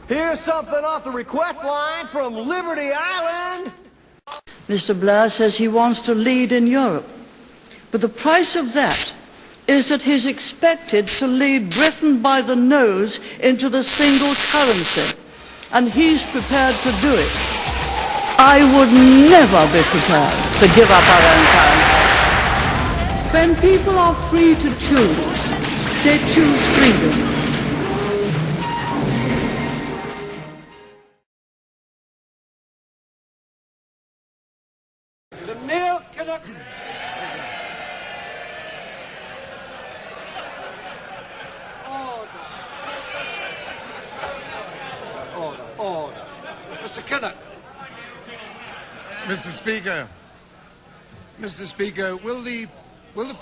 Here's something off the request line from Liberty Island. Mr. Blair says he wants to lead in Europe. But the price of that is that he's expected to lead Britain by the nose into the single currency. And he's prepared to do it. I would never be prepared to give up our own currency. When people are free to choose, they choose freedom. Order. Mr. Kinnock. Mr. Speaker, will the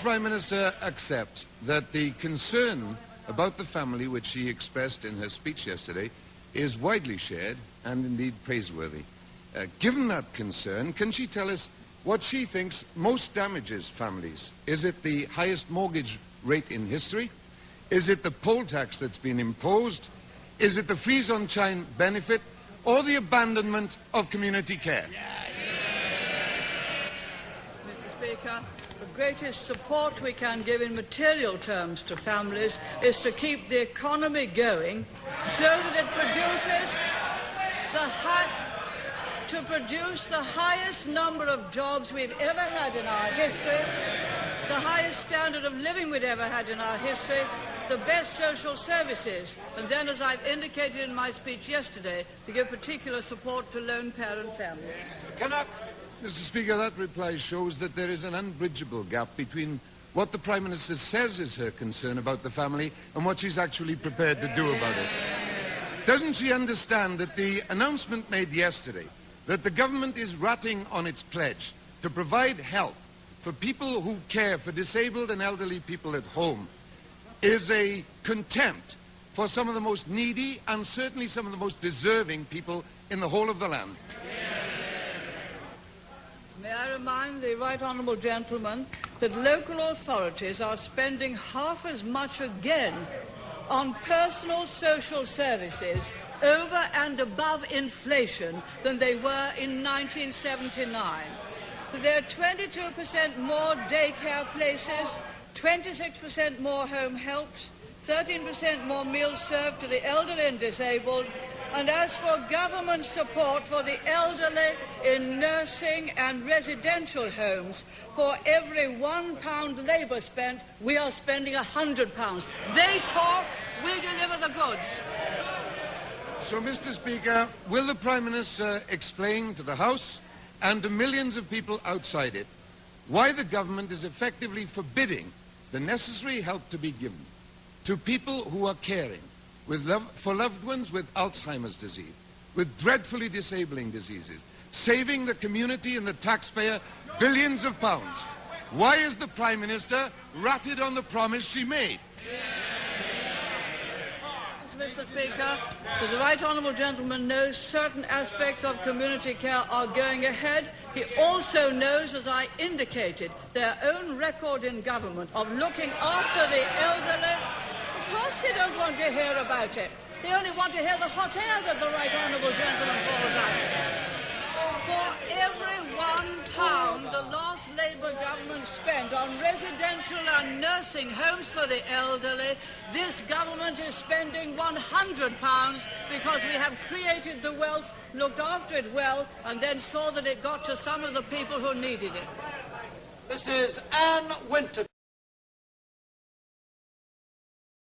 Prime Minister accept that the concern about the family which she expressed in her speech yesterday is widely shared and indeed praiseworthy? Given that concern, can she tell us what she thinks most damages families? Is it the highest mortgage rate in history? Is it the poll tax that's been imposed? Is it the freeze-on-Chine benefit, or the abandonment of community care? Mr. Speaker, the greatest support we can give in material terms to families is to keep the economy going so that it produces the highest number of jobs we've ever had in our history, the highest standard of living we've ever had in our history, the best social services, and then, as I've indicated in my speech yesterday, to give particular support to lone parent families. Mr. Speaker, that reply shows that there is an unbridgeable gap between what the Prime Minister says is her concern about the family and what she's actually prepared to do about it. Doesn't she understand that the announcement made yesterday that the government is ratting on its pledge to provide help for people who care for disabled and elderly people at home is a contempt for some of the most needy and certainly some of the most deserving people in the whole of the land? May I remind the right honourable gentleman that local authorities are spending half as much again on personal social services over and above inflation than they were in 1979. There are 22% more daycare places, 26% more home helps, 13% more meals served to the elderly and disabled, and as for government support for the elderly in nursing and residential homes, for every £1 labour spent, we are spending £100. They talk, we deliver the goods. So, Mr. Speaker, will the Prime Minister explain to the House and to millions of people outside it why the government is effectively forbidding the necessary help to be given to people who are caring for loved ones with Alzheimer's disease, with dreadfully disabling diseases, saving the community and the taxpayer billions of pounds? Why is the Prime Minister ratted on the promise she made? Mr. Speaker, as the right honourable gentleman knows, certain aspects of community care are going ahead. He also knows, as I indicated, their own record in government of looking after the elderly. Of course they don't want to hear about it. They only want to hear the hot air that the right honourable gentleman calls out. For every £1 the last Labour government spent on residential and nursing homes for the elderly, this government is spending £100 because we have created the wealth, looked after it well, and then saw that it got to some of the people who needed it. This is Anne Winter.